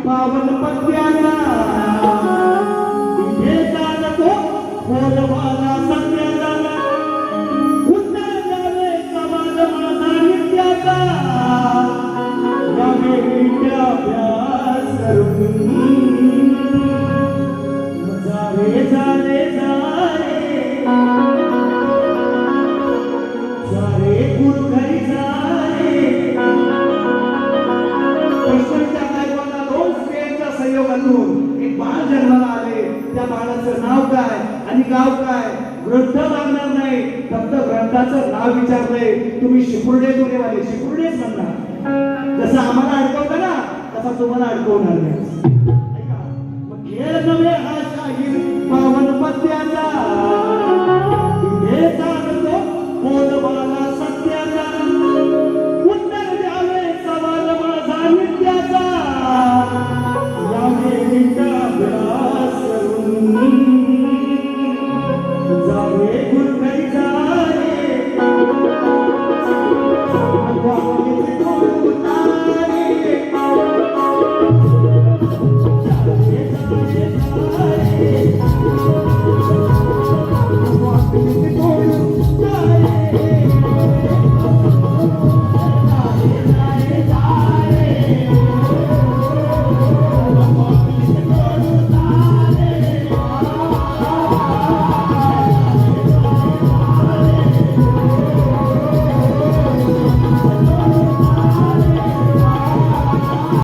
पावन पत्त्याचा हे जाणतो बोलवाला सत्याचा उत्तर द्यावे समाज माझा नित्याचा यावे विद्याभ्यास करून जावे जावे जावे सारे गुरु घरी जावे कृष्णाच्या कायद्याला दोन स्त्रियांच्या संयोगातून एक बाळ जन्माला आले. त्या बाळाचं नाव काय आणि गाव काय ग्रंथ लागणार नाही, फक्त ग्रंथाचं नाव विचारलंय. तुम्ही शिपुर्डे दोरेवाले शिपुर्डेच म्हणणार. जसं आम्हाला अडकवलं ना तसा तुम्हाला अडकवणार नाही. ऐका, मग खेळ नव्हे हा शाहीर